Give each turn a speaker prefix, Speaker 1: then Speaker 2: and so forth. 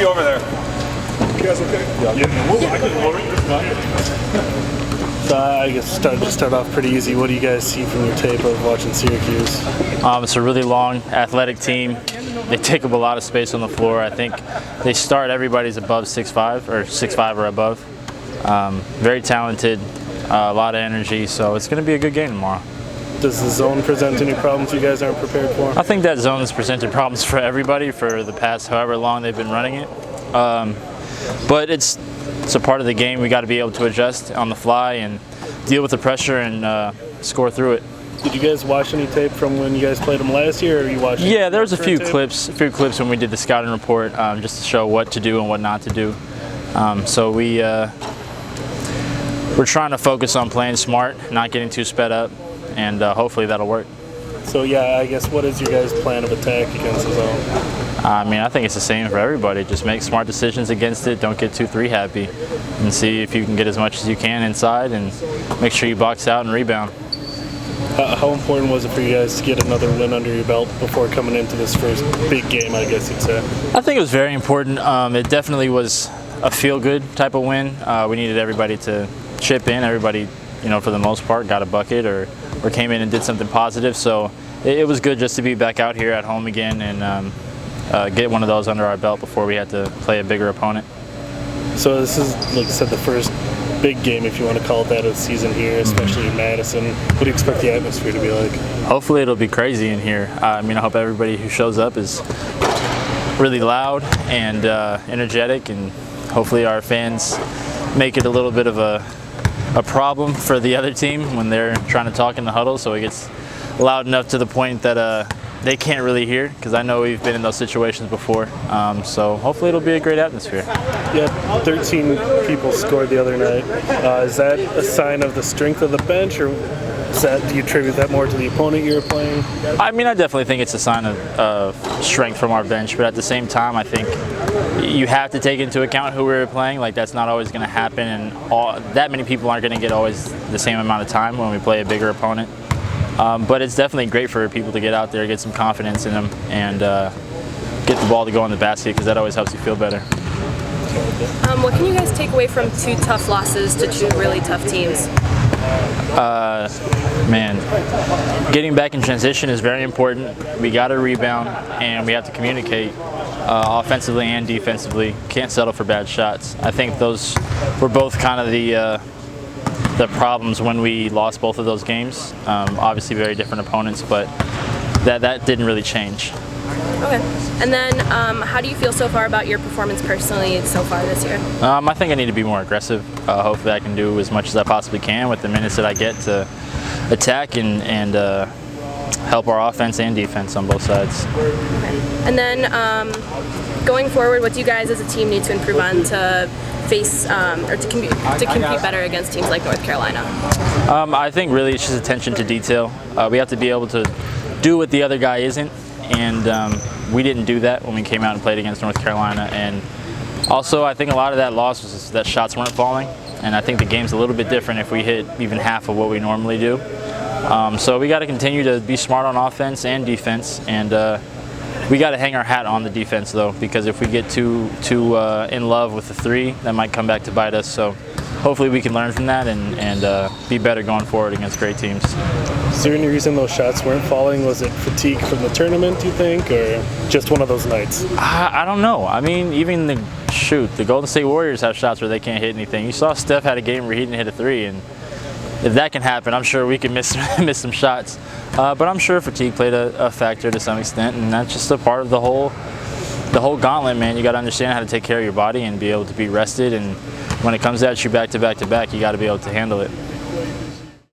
Speaker 1: be over there. You guys okay? Yeah. I can lower it. It's fine.
Speaker 2: So I guess start off pretty easy. What do you guys see from your tape of watching Syracuse?
Speaker 3: It's a really long, athletic team. They take up a lot of space on the floor. I think they start everybody's above 6'5" or 6'5" or above. Very talented, a lot of energy. So it's going to be a good game tomorrow.
Speaker 2: Does the zone present any problems you guys aren't prepared for?
Speaker 3: I think that zone has presented problems for everybody for the past however long they've been running it. But it's a part of the game. We got to be able to adjust on the fly and deal with the pressure and score through it.
Speaker 2: Did you guys watch any tape from when you guys played them last year, or you watched?
Speaker 3: Yeah, there was a few clips when we did the scouting report, just to show what to do and what not to do. So we're trying to focus on playing smart, not getting too sped up, and hopefully that'll work.
Speaker 2: So yeah, I guess what is your guys' plan of attack against the zone?
Speaker 3: I mean, I think it's the same for everybody. Just make smart decisions against it. Don't get too three-happy, and see if you can get as much as you can inside, and make sure you box out and rebound.
Speaker 2: How important was it for you guys to get another win under your belt before coming into this first big game, I guess you'd say?
Speaker 3: I think it was very important. It definitely was a feel-good type of win. We needed everybody to chip in. Everybody, for the most part, got a bucket or came in and did something positive. So it was good just to be back out here at home again and get one of those under our belt before we had to play a bigger opponent.
Speaker 2: So this is, like I said, the first big game, if you want to call it that, of the season here, especially in Madison. What do you expect the atmosphere to be like?
Speaker 3: Hopefully it'll be crazy in here. I hope everybody who shows up is really loud and energetic, and hopefully our fans make it a little bit of a problem for the other team when they're trying to talk in the huddle, so it gets loud enough to the point that they can't really hear, because I know we've been in those situations before. So hopefully it'll be a great atmosphere.
Speaker 2: Yeah, 13 people scored the other night. Is that a sign of the strength of the bench, or do you attribute that more to the opponent you were playing?
Speaker 3: I definitely think it's a sign of strength from our bench, but at the same time, I think you have to take into account who we were playing. Like, that's not always going to happen, and that many people aren't going to get always the same amount of time when we play a bigger opponent. But it's definitely great for people to get out there, get some confidence in them, and get the ball to go in the basket, because that always helps you feel better.
Speaker 4: What can you guys take away from two tough losses to two really tough teams?
Speaker 3: Getting back in transition is very important. We got to rebound, and we have to communicate offensively and defensively. Can't settle for bad shots. I think those were both kind of the problems when we lost both of those games. Obviously very different opponents, but that didn't really change.
Speaker 4: Okay. And then how do you feel so far about your performance personally so far this year?
Speaker 3: I think I need to be more aggressive. Hopefully I can do as much as I possibly can with the minutes that I get to attack and help our offense and defense on both sides.
Speaker 4: Okay. And then going forward, what do you guys as a team need to improve on to face or to compete better against teams like North Carolina?
Speaker 3: I think really it's just attention to detail. We have to be able to do what the other guy isn't, and we didn't do that when we came out and played against North Carolina. And also, I think a lot of that loss was that shots weren't falling, and I think the game's a little bit different if we hit even half of what we normally do. So we got to continue to be smart on offense and defense, and we got to hang our hat on the defense, though, because if we get too in love with the three, that might come back to bite us. So hopefully we can learn from that and be better going forward against great teams.
Speaker 2: Is there any reason those shots weren't falling? Was it fatigue from the tournament, do you think, or just one of those nights?
Speaker 3: I don't know. Even the Golden State Warriors have shots where they can't hit anything. You saw Steph had a game where he didn't hit a three, and if that can happen, I'm sure we can miss some shots. But I'm sure fatigue played a factor to some extent, and that's just a part of the whole gauntlet, man. You got to understand how to take care of your body and be able to be rested, and when it comes at you back to back to back, you got to be able to handle it.